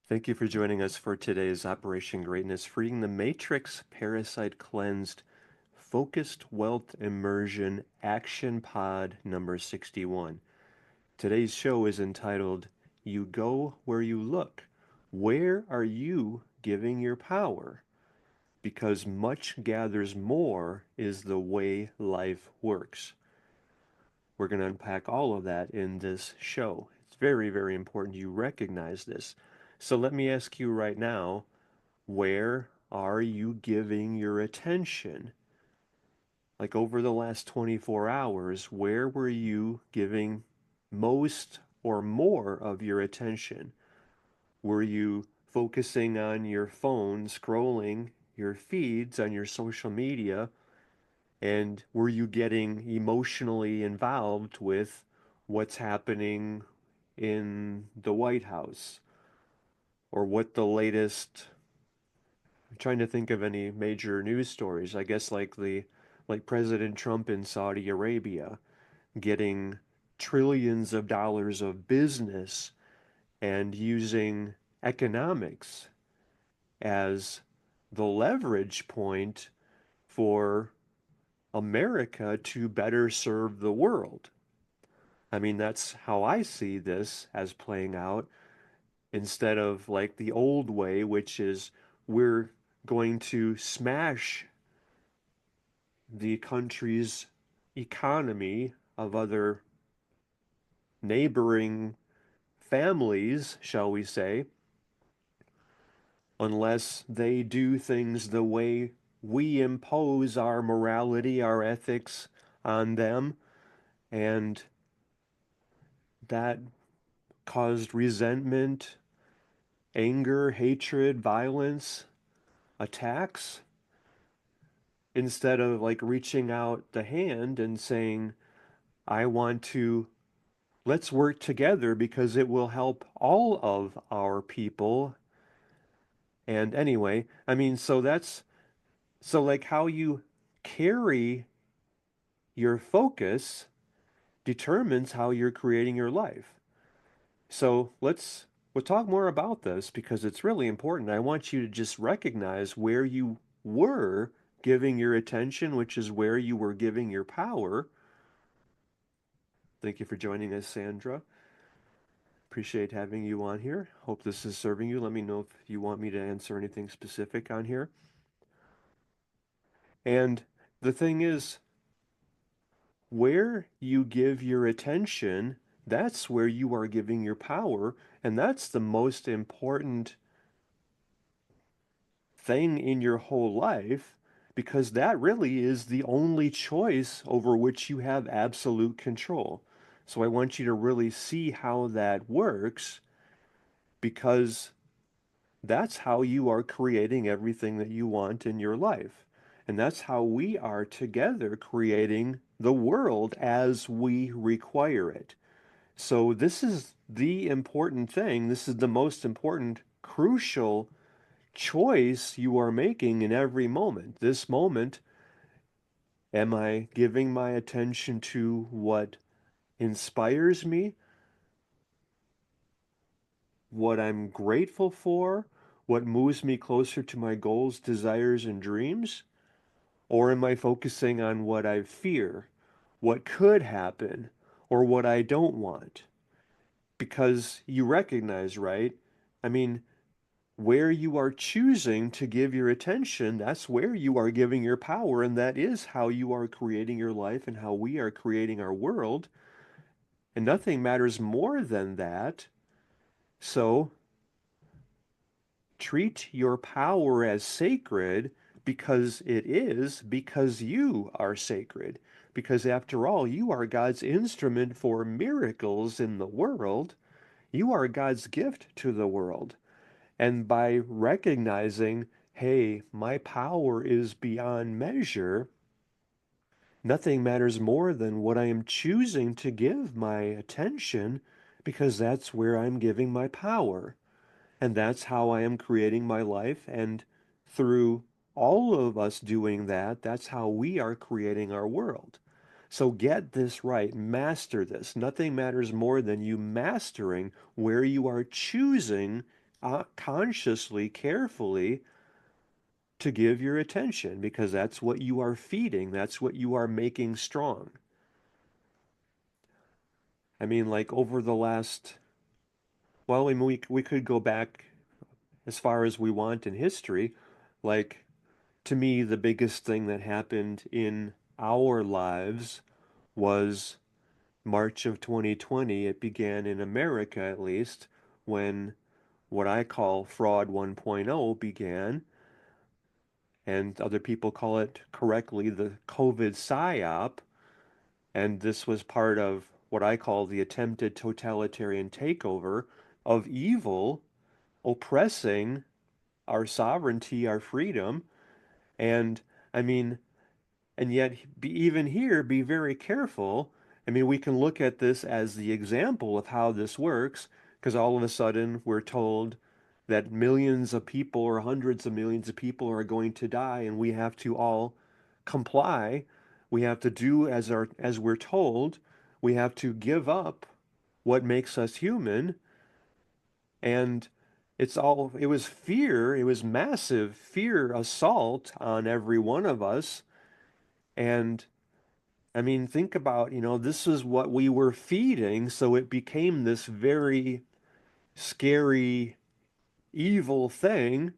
Thank you for joining us for today's Operation Greatness Freeing the Matrix Parasite Cleansed Focused Wealth Immersion Action Pod number 61. Today's show is entitled You Go Where You Look. Where are you giving your power? Because much gathers more is the way life works. We're going to unpack all of that in this show. It's very, very important you recognize this. So let me ask you right now, where are you giving your attention? Like over the last 24 hours, where were you giving most or more of your attention? Were you focusing on your phone, scrolling your feeds on your social media? And were you getting emotionally involved with what's happening in the White House or what the latest, I'm trying to think of any major news stories. I guess like President Trump in Saudi Arabia getting trillions of dollars of business and using economics as the leverage point for America to better serve the world. I mean, that's how I see this as playing out instead of like the old way, which is we're going to smash the country's economy of other neighboring families, shall we say, unless they do things the way we impose our morality, our ethics on them. And that caused resentment, anger, hatred, violence, attacks, instead of like reaching out the hand and saying, I want to, let's work together because it will help all of our people. And anyway, I mean, so like how you carry your focus determines how you're creating your life. So we'll talk more about this because it's really important. I want you to just recognize where you were giving your attention, which is where you were giving your power. Thank you for joining us, Sandra. Appreciate having you on here. Hope this is serving you. Let me know if you want me to answer anything specific on here. And the thing is, where you give your attention, that's where you are giving your power, and that's the most important thing in your whole life because that really is the only choice over which you have absolute control. So I want you to really see how that works because that's how you are creating everything that you want in your life. And that's how we are together creating the world as we require it. So this is the important thing. This is the most important, crucial choice you are making in every moment. This moment, am I giving my attention to what inspires me, what I'm grateful for, what moves me closer to my goals, desires, and dreams? Or am I focusing on what I fear, what could happen, or what I don't want? Because you recognize, right? I mean, where you are choosing to give your attention, that's where you are giving your power, and that is how you are creating your life and how we are creating our world. And nothing matters more than that. So treat your power as sacred because you are sacred. Because after all, you are God's instrument for miracles in the world. You are God's gift to the world. And by recognizing, hey, my power is beyond measure, nothing matters more than what I am choosing to give my attention because that's where I'm giving my power. And that's how I am creating my life. And through all of us doing that, that's how we are creating our world. So get this right, master this. Nothing matters more than you mastering where you are choosing consciously, carefully to give your attention because that's what you are feeding, that's what you are making strong. I mean, like over the last, well, I mean, we could go back as far as we want in history. Like, to me, the biggest thing that happened in our lives was March of 2020. It began in America, at least, when what I call Fraud 1.0 began, and other people call it correctly the COVID psyop. And this was part of what I call the attempted totalitarian takeover of evil oppressing our sovereignty, our freedom. And I mean, and yet, even here, be very careful. I mean, we can look at this as the example of how this works, because all of a sudden we're told that millions of people or hundreds of millions of people are going to die, and we have to all comply. We have to do as we're told. We have to give up what makes us human, and it was fear, it was massive fear assault on every one of us. And I mean, think about, this is what we were feeding, so it became this very scary, evil thing,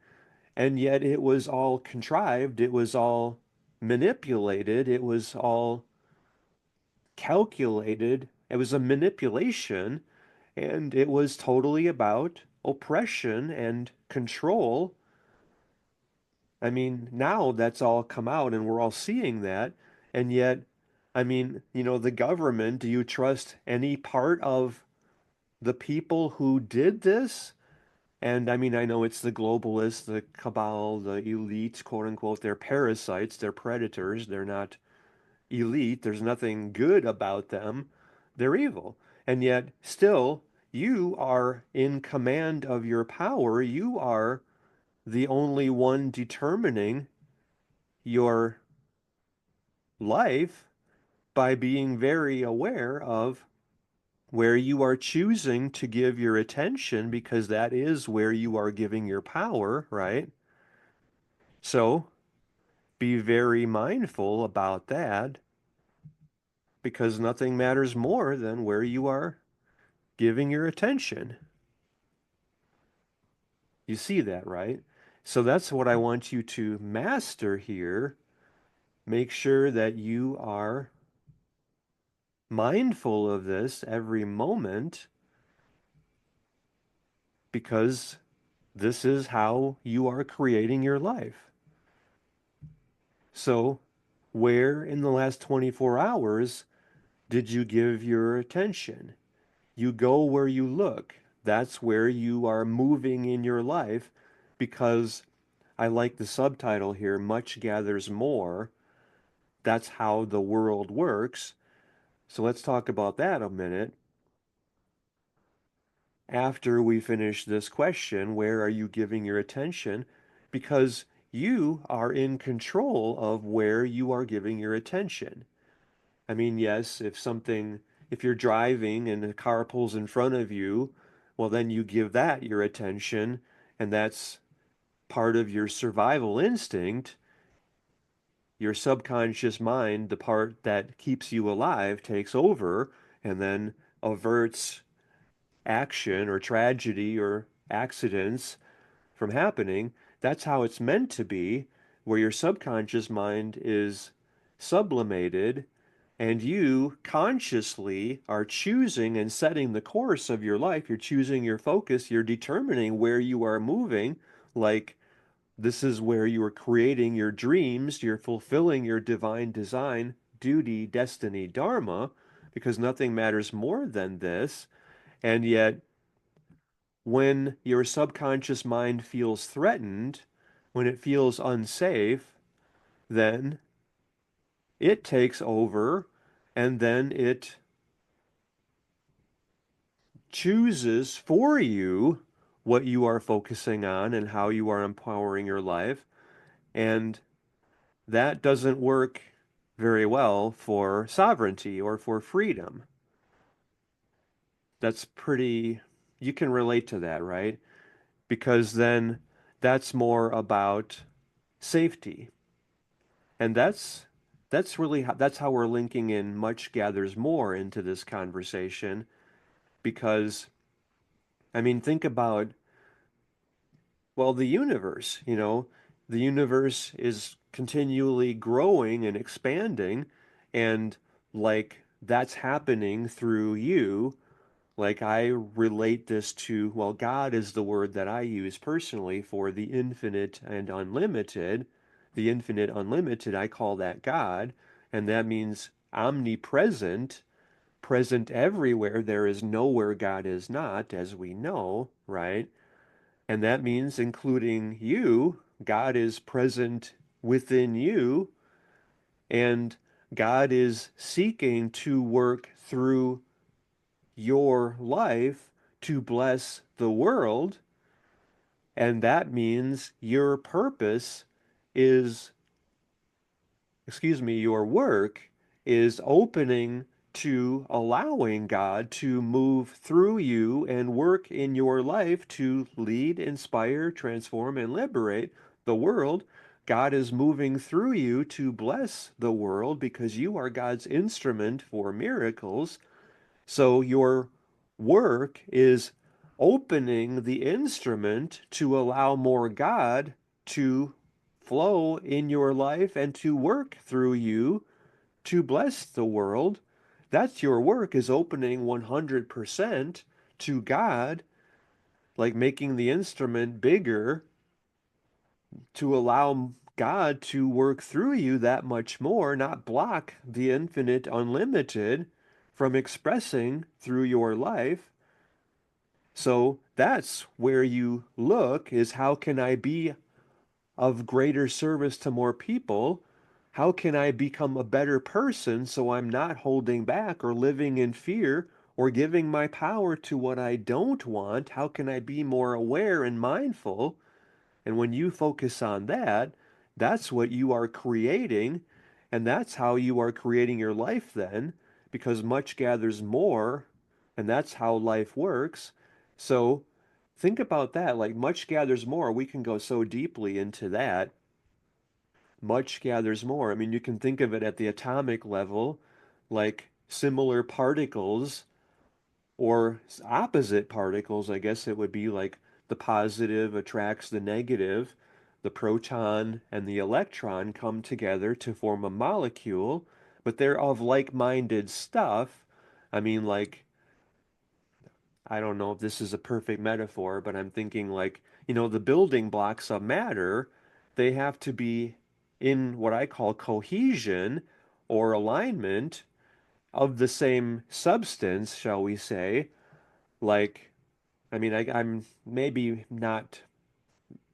and yet it was all contrived, it was all manipulated, it was all calculated, it was a manipulation, and it was totally about oppression and control. I mean, now that's all come out and we're all seeing that. And yet, I mean, the government, do you trust any part of the people who did this? And I mean, I know it's the globalists, the cabal, the elites, quote unquote, they're parasites, they're predators, they're not elite, there's nothing good about them, they're evil. And yet, still, you are in command of your power, you are the only one determining your life by being very aware of where you are choosing to give your attention because that is where you are giving your power, right? So be very mindful about that because nothing matters more than where you are giving your attention. You see that, right? So that's what I want you to master here. Make sure that you are mindful of this every moment because this is how you are creating your life. So, where in the last 24 hours did you give your attention? You go where you look. That's where you are moving in your life because I like the subtitle here, Much Gathers More. That's how the world works. So let's talk about that a minute. After we finish this question, where are you giving your attention? Because you are in control of where you are giving your attention. I mean, yes, if you're driving and a car pulls in front of you, well, then you give that your attention, and that's part of your survival instinct. Your subconscious mind, the part that keeps you alive, takes over and then averts action or tragedy or accidents from happening. That's how it's meant to be, where your subconscious mind is sublimated and you consciously are choosing and setting the course of your life. You're choosing your focus, you're determining where you are moving. Like, this is where you are creating your dreams, you're fulfilling your divine design, duty, destiny, dharma, because nothing matters more than this. And yet, when your subconscious mind feels threatened, when it feels unsafe, then it takes over and then it chooses for you what you are focusing on and how you are empowering your life. And that doesn't work very well for sovereignty or for freedom. That's pretty, you can relate to that, right? because then that's more about safety. And that's really that's how we're linking in much gathers more into this conversation because I mean think about well the universe, the universe is continually growing and expanding and like that's happening through you. Like I relate this to, well, God is the word that I use personally for the infinite and unlimited. The infinite unlimited, I call that God, and that means omnipresent, present everywhere. There is nowhere God is not, as we know, right? And that means including you, God is present within you, and God is seeking to work through your life to bless the world, and that means your purpose is, excuse me, your work is opening to allowing God to move through you and work in your life to lead, inspire, transform, and liberate the world. God is moving through you to bless the world because you are God's instrument for miracles. So your work is opening the instrument to allow more God to flow in your life and to work through you to bless the world. That's your work is opening 100% to God, like making the instrument bigger to allow God to work through you that much more, not block the infinite unlimited from expressing through your life. So that's where you look is how can I be of greater service to more people? How can I become a better person so I'm not holding back or living in fear or giving my power to what I don't want? How can I be more aware and mindful? And when you focus on that, that's what you are creating. And that's how you are creating your life then, because much gathers more. And that's how life works. So think about that. Like much gathers more. We can go so deeply into that. Much gathers more. I mean, you can think of it at the atomic level, like similar particles or opposite particles, I guess it would be like the positive attracts the negative. The proton and the electron come together to form a molecule, but they're of like-minded stuff. I mean, like, I don't know if this is a perfect metaphor, but I'm thinking like, the building blocks of matter, they have to be in what I call cohesion or alignment of the same substance, shall we say, like I mean, I'm maybe not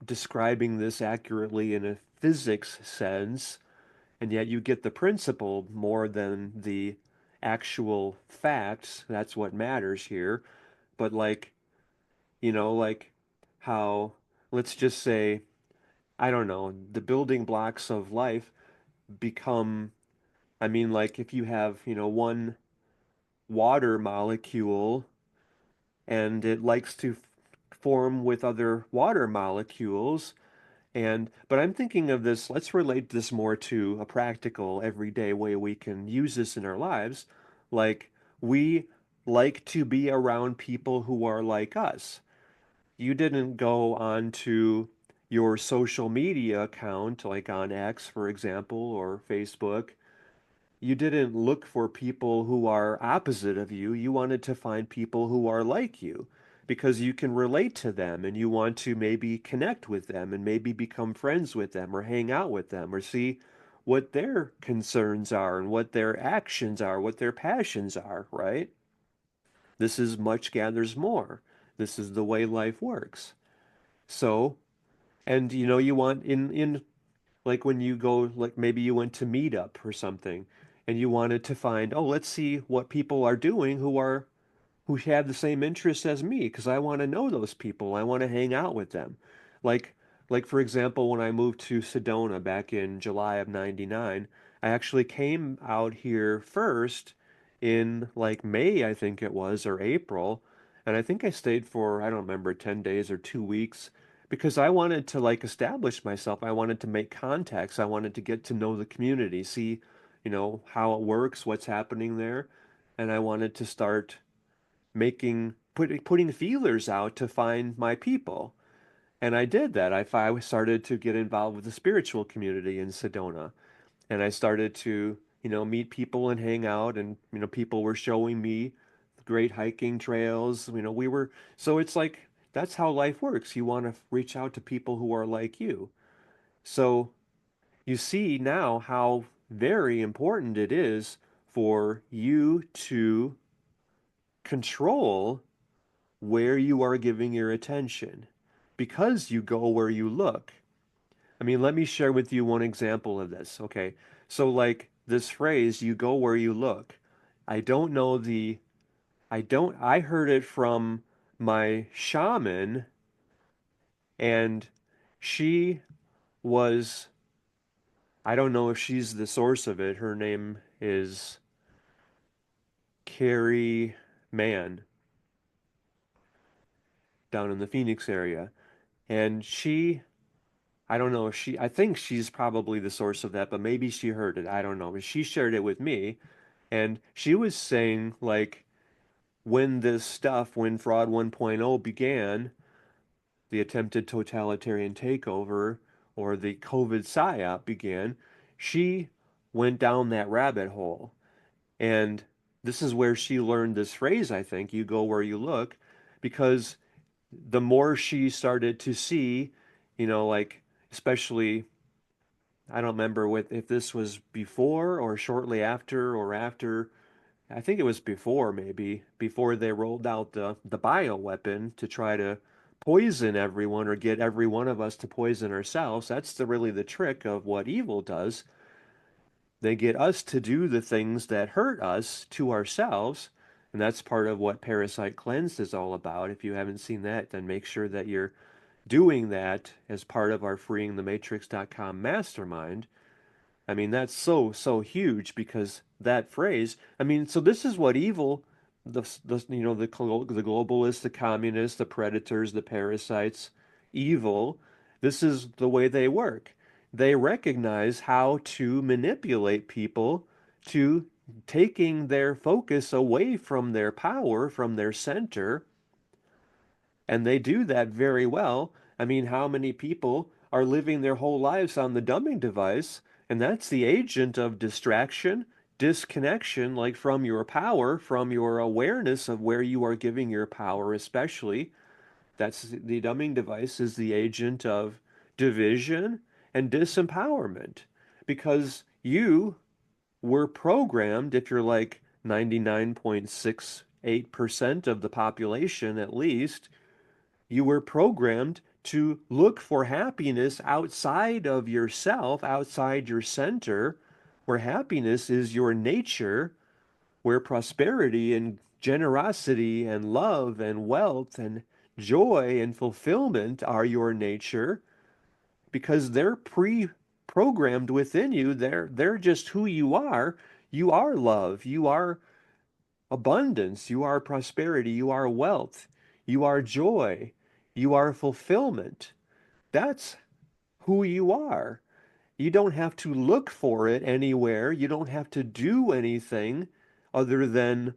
describing this accurately in a physics sense, and yet you get the principle more than the actual facts. That's what matters here. But like how, let's just say, I don't know, the building blocks of life become, I mean, like if you have, one water molecule and it likes to form with other water molecules. But I'm thinking of this, let's relate this more to a practical, everyday way we can use this in our lives. Like, we like to be around people who are like us. You didn't go on to your social media account, like on X, for example, or Facebook, you didn't look for people who are opposite of you. You wanted to find people who are like you because you can relate to them and you want to maybe connect with them and maybe become friends with them or hang out with them or see what their concerns are and what their actions are, what their passions are, right? This is much gathers more. This is the way life works. So, and you want in like when you go, like maybe you went to Meetup or something and you wanted to find, oh, let's see what people are doing who have the same interests as me because I want to know those people. I want to hang out with them. Like like for example, when I moved to Sedona back in July of 99, I actually came out here first in like May, I think it was, or April. And I think I stayed for, I don't remember, 10 days or 2 weeks because I wanted to like establish myself. I wanted to make contacts. I wanted to get to know the community, see, how it works, what's happening there. And I wanted to start putting feelers out to find my people. And I did that. I started to get involved with the spiritual community in Sedona. And I started to, meet people and hang out. And, people were showing me great hiking trails. So it's like, that's how life works. You want to reach out to people who are like you. So you see now how very important it is for you to control where you are giving your attention because you go where you look. I mean, let me share with you one example of this. Okay. So, like this phrase, you go where you look. I don't know the, I heard it from my shaman, and she was, I don't know if she's the source of it. Her name is Carrie Mann down in the Phoenix area. And I don't know if I think she's probably the source of that, but maybe she heard it. I don't know. But she shared it with me. And she was saying, like, when Fraud 1.0 began, the attempted totalitarian takeover or the COVID psyop began, she went down that rabbit hole. And this is where she learned this phrase, I think, you go where you look, because the more she started to see, like, especially I don't remember if this was before or shortly after or after. I think it was before, maybe before they rolled out the bioweapon to try to poison everyone or get every one of us to poison ourselves. That's really the trick of what evil does. They get us to do the things that hurt us to ourselves, and that's part of what Parasite Cleansed is all about. If you haven't seen that, then make sure that you're doing that as part of our freeingthematrix.com mastermind. I mean, that's so, so huge because that phrase, I mean, so this is what evil, the globalists, the communists, the predators, the parasites, evil, this is the way they work. They recognize how to manipulate people to taking their focus away from their power, from their center, and they do that very well. I mean, how many people are living their whole lives on the dumbing device? And that's the agent of distraction, disconnection, like from your power, from your awareness of where you are giving your power, especially. That's the dumbing device is the agent of division and disempowerment because you were programmed, if you're like 99.68% of the population at least, you were programmed to look for happiness outside of yourself, outside your center, where happiness is your nature, where prosperity and generosity and love and wealth and joy and fulfillment are your nature because they're pre-programmed within you. They're just who you are. You are love. You are abundance, you are prosperity, you are wealth, you are joy, you are fulfillment. That's who you are. You don't have to look for it anywhere. You don't have to do anything other than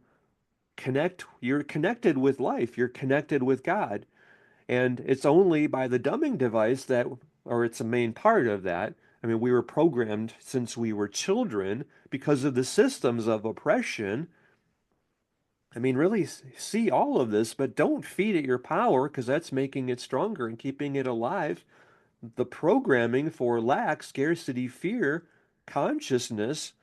connect. You're connected with life, you're connected with God. And it's only by the dumbing device that, or it's a main part of that. I mean, we were programmed since we were children because of the systems of oppression. I mean, really see all of this, but don't feed it your power because that's making it stronger and keeping it alive. The programming for lack, scarcity, fear, consciousness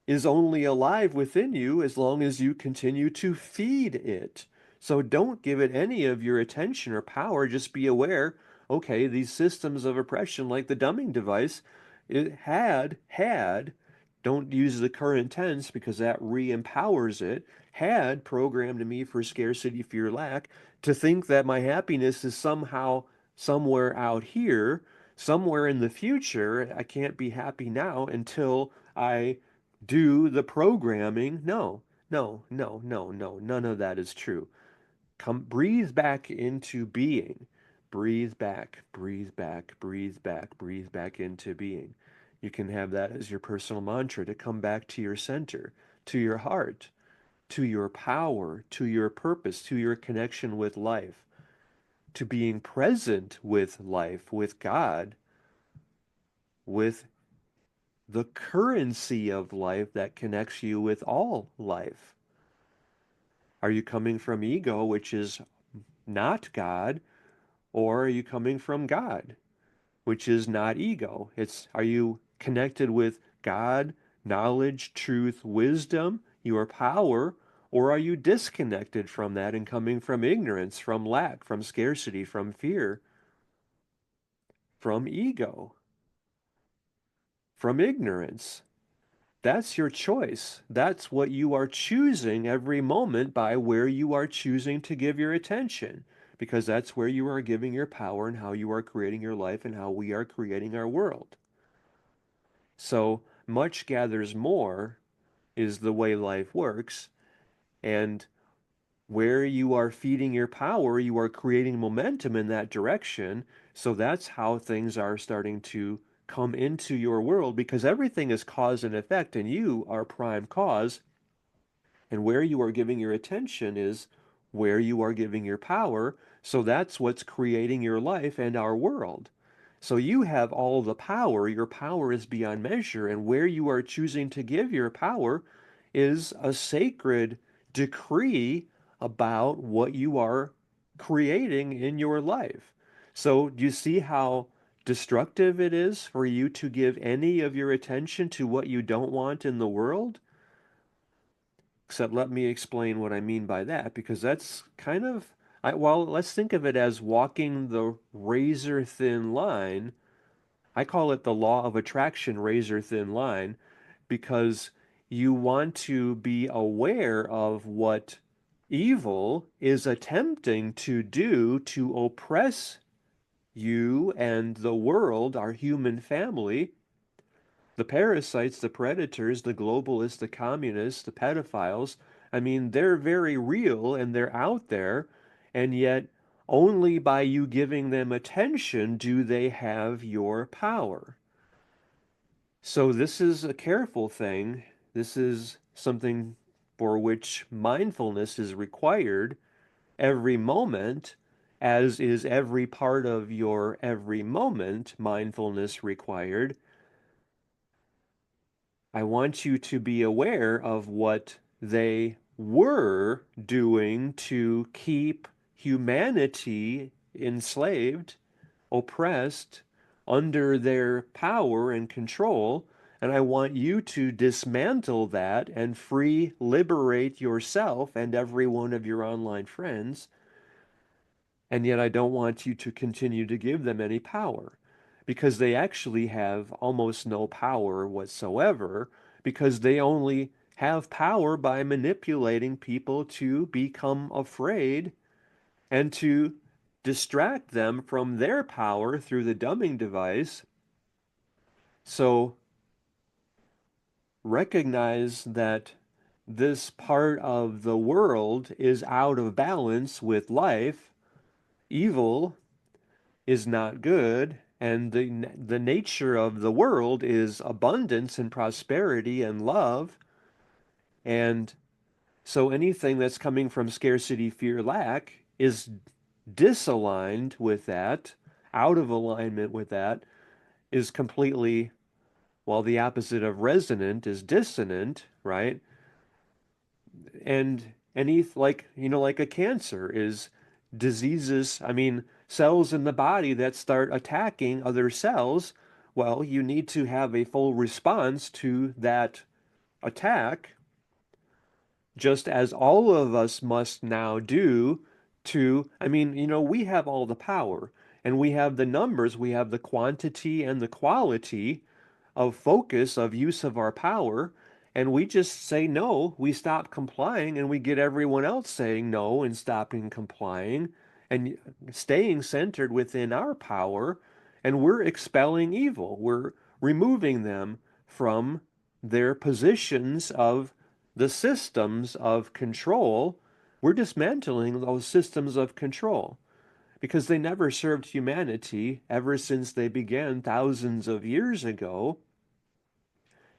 is only alive within you as long as you continue to feed it. So don't give it any of your attention or power. Just be aware, okay, these systems of oppression, like the dumbing device, it don't use the current tense because that re-empowers it, had programmed me for scarcity, fear, lack, to think that my happiness is somehow somewhere out here, somewhere in the future. I can't be happy now until I do the programming. No, no, no, no, no, none of that is true. Come, breathe back into being. Breathe back, breathe back, breathe back, breathe back into being. You can have that as your personal mantra to come back to your center, to your heart, to your power, to your purpose, to your connection with life, to being present with life, with God, with the currency of life that connects you with all life. Are you coming from ego, which is not God, or are you coming from God, which is not ego? Are you connected with God, knowledge, truth, wisdom, your power, or are you disconnected from that and coming from ignorance, from lack, from scarcity, from fear, from ego, from ignorance? That's your choice. That's what you are choosing every moment by where you are choosing to give your attention, because that's where you are giving your power and how you are creating your life and how we are creating our world. So much gathers more is the way life works. And where you are feeding your power, you are creating momentum in that direction. So that's how things are starting to come into your world because everything is cause and effect, and you are prime cause. And where you are giving your attention is where you are giving your power. So that's what's creating your life and our world. So you have all the power. Your power is beyond measure. And where you are choosing to give your power is a sacred decree about what you are creating in your life. So do you see how destructive it is for you to give any of your attention to what you don't want in the world? Except let me explain what I mean by that, because that's kind of, well, let's think of it as walking the razor thin line. I call it the law of attraction razor thin line, because you want to be aware of what evil is attempting to do to oppress you and the world, our human family, the parasites, the predators, the globalists, the communists, the pedophiles. I mean, they're very real and they're out there, and yet only by you giving them attention do they have your power. So this is a careful thing. This is something for which mindfulness is required every moment, as is every part of your every moment mindfulness required. I want you to be aware of what they were doing to keep humanity enslaved, oppressed, under their power and control. And I want you to dismantle that and liberate yourself and every one of your online friends, and yet I don't want you to continue to give them any power because they actually have almost no power whatsoever because they only have power by manipulating people to become afraid and to distract them from their power through the dumbing device. So recognize that this part of the world is out of balance with life. Evil is not good, and the nature of the world is abundance and prosperity and love. And so anything that's coming from scarcity, fear, lack is disaligned with that, out of alignment with that, is completely, well, the opposite of resonant is dissonant, right? And any, like, like a cancer is diseases, I mean, cells in the body that start attacking other cells. Well, you need to have a full response to that attack, just as all of us must now do to, I mean, we have all the power and we have the numbers, we have the quantity and the quality of focus, of use of our power, and we just say no, we stop complying, and we get everyone else saying no and stopping complying and staying centered within our power, and we're expelling evil. We're removing them from their positions of the systems of control, We're dismantling those systems of control because they never served humanity ever since they began thousands of years ago.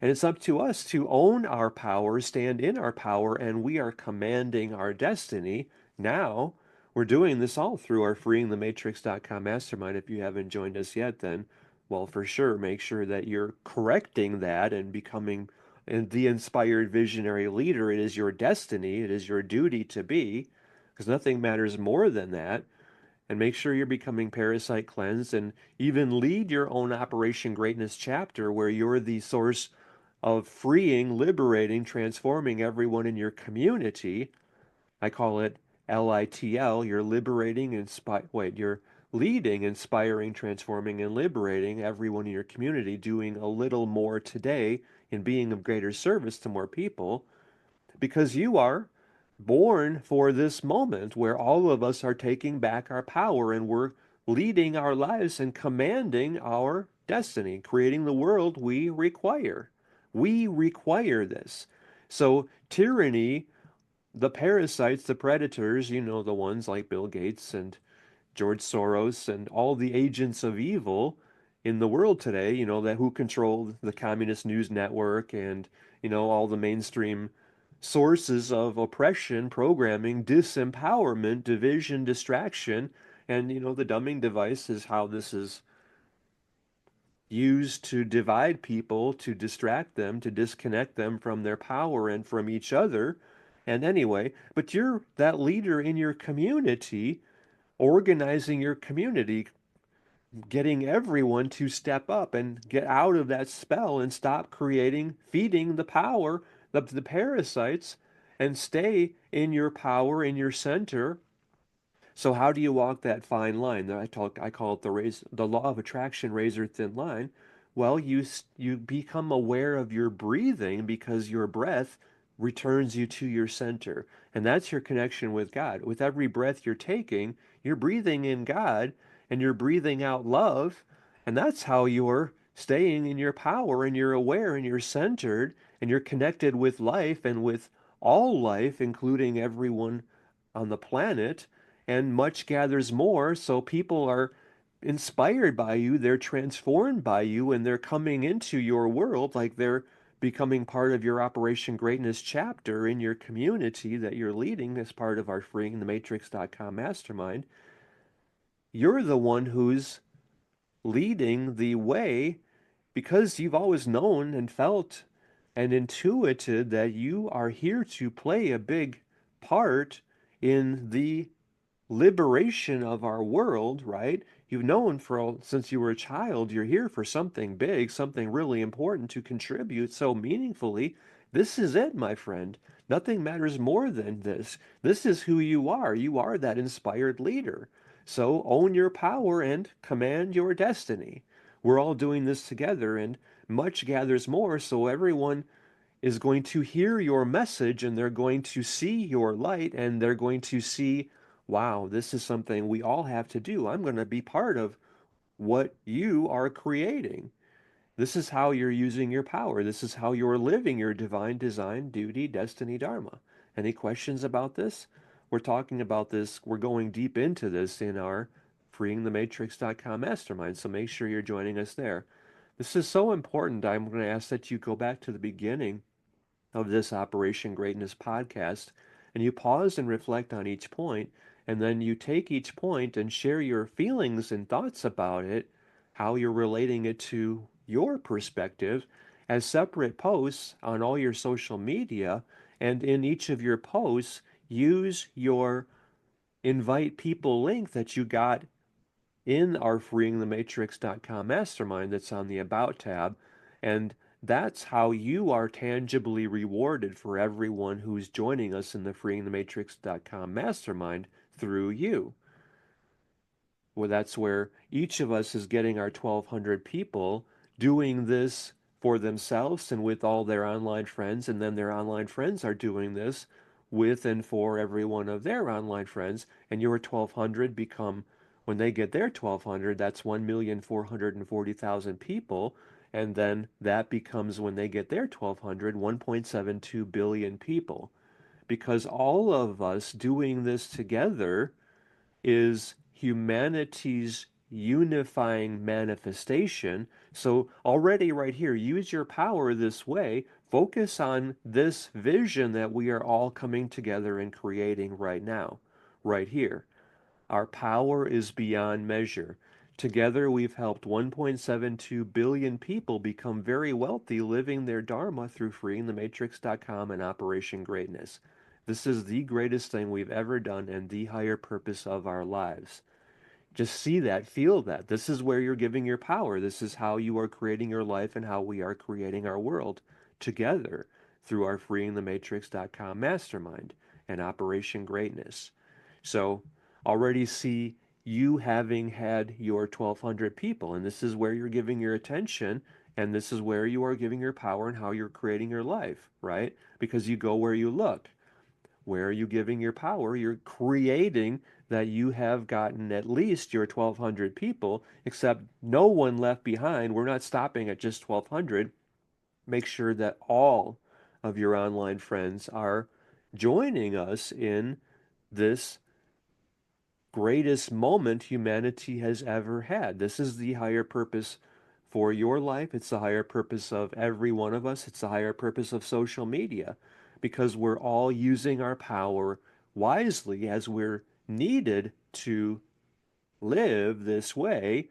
And it's up to us to own our power, stand in our power, and we are commanding our destiny. Now, we're doing this all through our freeingthematrix.com mastermind. If you haven't joined us yet, then, well, for sure, make sure that you're correcting that and becoming the inspired visionary leader. It is your destiny, it is your duty to be, because nothing matters more than that. And make sure you're becoming parasite cleansed and even lead your own Operation Greatness chapter where you're the source of freeing, liberating, transforming everyone in your community. I call it LITL. You're liberating, you're leading, inspiring, transforming, and liberating everyone in your community, doing a little more today and being of greater service to more people because you are born for this moment where all of us are taking back our power and we're leading our lives and commanding our destiny, creating the world we require. We require this. So, tyranny, the parasites, the predators, the ones like Bill Gates and George Soros and all the agents of evil in the world today, that who control the communist news network and, all the mainstream sources of oppression, programming, disempowerment, division, distraction, and, the dumbing device is how this is used to divide people, to distract them, to disconnect them from their power and from each other. And anyway, but you're that leader in your community, organizing your community, getting everyone to step up and get out of that spell and stop creating, feeding the power of the parasites and stay in your power, in your center. So how do you walk that fine line? I call it the law of attraction, razor thin line. Well, you become aware of your breathing because your breath returns you to your center, and that's your connection with God. With every breath you're taking, you're breathing in God, and you're breathing out love, and that's how you're staying in your power, and you're aware, and you're centered, and you're connected with life and with all life, including everyone on the planet and much gathers more. So people are inspired by you, they're transformed by you, and they're coming into your world like they're becoming part of your Operation Greatness chapter in your community that you're leading as part of our freeingthematrix.com mastermind. You're the one who's leading the way because you've always known and felt and intuited that you are here to play a big part in the liberation of our world, right? You've known since you were a child, you're here for something big, something really important to contribute so meaningfully. This is it, my friend. Nothing matters more than this. This is who you are. You are that inspired leader. So own your power and command your destiny. We're all doing this together, and much gathers more, so everyone is going to hear your message and they're going to see your light and they're going to see, wow, this is something we all have to do. I'm going to be part of what you are creating. This is how you're using your power. This is how you're living your divine design, duty, destiny, dharma. Any questions about this? We're talking about this. We're going deep into this in our freeingthematrix.com mastermind. So make sure you're joining us there. This is so important. I'm going to ask that you go back to the beginning of this Operation Greatness podcast, and you pause and reflect on each point, and then you take each point and share your feelings and thoughts about it, how you're relating it to your perspective as separate posts on all your social media. And in each of your posts, use your invite people link that you got in our freeingthematrix.com mastermind that's on the About tab. And that's how you are tangibly rewarded for everyone who's joining us in the freeingthematrix.com mastermind through you. Well, that's where each of us is getting our 1,200 people doing this for themselves and with all their online friends, and then their online friends are doing this with and for every one of their online friends, and your 1,200 become, when they get their 1,200, that's 1,440,000 people, and then that becomes, when they get their 1,200, 1.72 billion people. because all of us doing this together is humanity's unifying manifestation. So, already right here, use your power this way. Focus on this vision that we are all coming together and creating right now, right here. Our power is beyond measure. Together, we've helped 1.72 billion people become very wealthy, living their Dharma through freeingthematrix.com and Operation Greatness. This is the greatest thing we've ever done and the higher purpose of our lives. Just see that, feel that. This is where you're giving your power. This is how you are creating your life and how we are creating our world together through our freeingthematrix.com mastermind and Operation Greatness. So, already see you having had your 1,200 people, and this is where you're giving your attention, and this is where you are giving your power and how you're creating your life, right? Because you go where you look. Where are you giving your power? You're creating that you have gotten at least your 1,200 people, except no one left behind. We're not stopping at just 1,200. Make sure that all of your online friends are joining us in this greatest moment humanity has ever had. This is the higher purpose for your life. It's the higher purpose of every one of us. It's the higher purpose of social media because we're all using our power wisely as we're needed to live this way.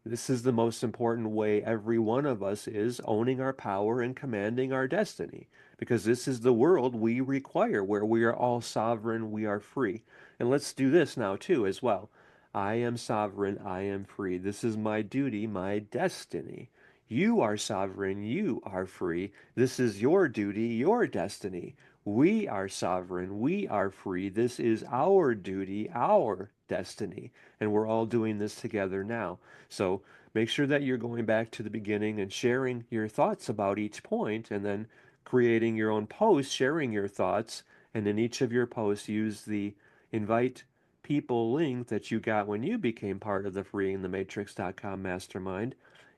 This is the most important way every one of us is owning our power and commanding our destiny, because this is the world we require, where we are all sovereign, we are free. And let's do this now, too, as well. I am sovereign, I am free. This is my duty, my destiny. You are sovereign, you are free. This is your duty, your destiny. We are sovereign, we are free. This is our duty, our destiny. And we're all doing this together now. So make sure that you're going back to the beginning and sharing your thoughts about each point, and then creating your own post, sharing your thoughts. And in each of your posts, use the invite people link that you got when you became part of the freeingthematrix.com mastermind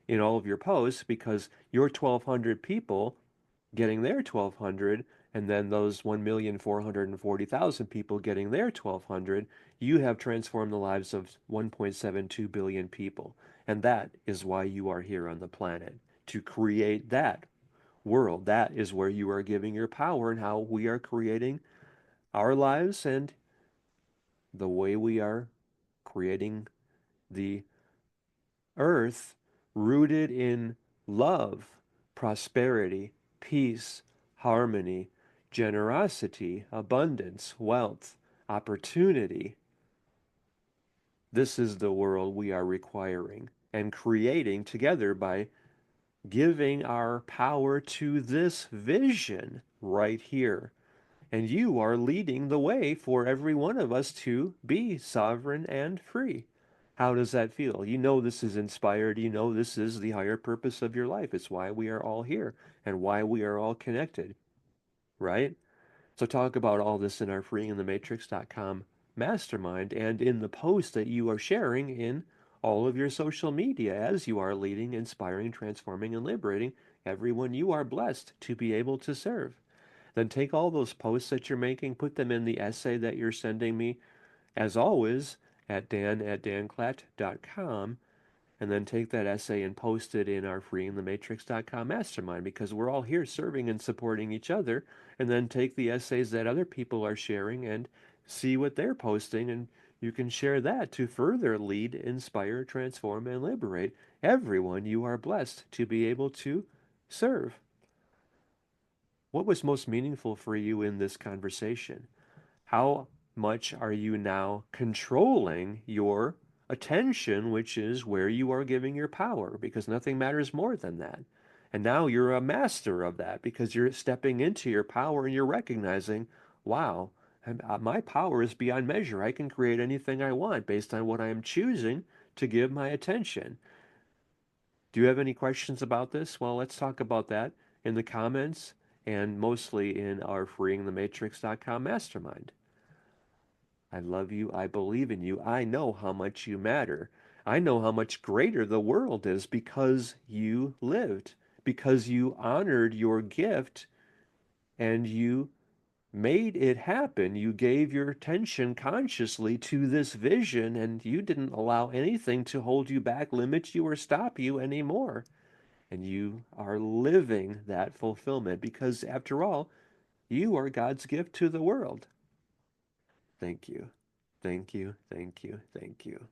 in all of your posts, because your 1,200 people getting their 1,200, and then those 1,440,000 people getting their 1,200, you have transformed the lives of 1.72 billion people. And that is why you are here on the planet, to create that world. That is where you are giving your power and how we are creating our lives and the way we are creating the earth rooted in love, prosperity, peace, harmony, generosity, abundance, wealth, opportunity. This is the world we are requiring and creating together by giving our power to this vision right here. And you are leading the way for every one of us to be sovereign and free. How does that feel? You know this is inspired. You know this is the higher purpose of your life. It's why we are all here and why we are all connected, right? So talk about all this in our freeingthematrix.com mastermind and in the post that you are sharing in all of your social media as you are leading, inspiring, transforming, and liberating everyone you are blessed to be able to serve. Then take all those posts that you're making, put them in the essay that you're sending me, as always, at dan@danclatt.com, and then take that essay and post it in our freeingthematrix.com mastermind, because we're all here serving and supporting each other. And then take the essays that other people are sharing and see what they're posting, and you can share that to further lead, inspire, transform, and liberate everyone you are blessed to be able to serve. What was most meaningful for you in this conversation? How much are you now controlling your attention, which is where you are giving your power? Because nothing matters more than that. And now you're a master of that because you're stepping into your power and you're recognizing, wow, my power is beyond measure. I can create anything I want based on what I am choosing to give my attention. Do you have any questions about this? Well, let's talk about that in the comments and mostly in our freeingthematrix.com mastermind. I love you. I believe in you. I know how much you matter. I know how much greater the world is because you lived, because you honored your gift and you made it happen. You gave your attention consciously to this vision, and you didn't allow anything to hold you back, limit you, or stop you anymore. And you are living that fulfillment because, after all, you are God's gift to the world. Thank you. Thank you. Thank you. Thank you.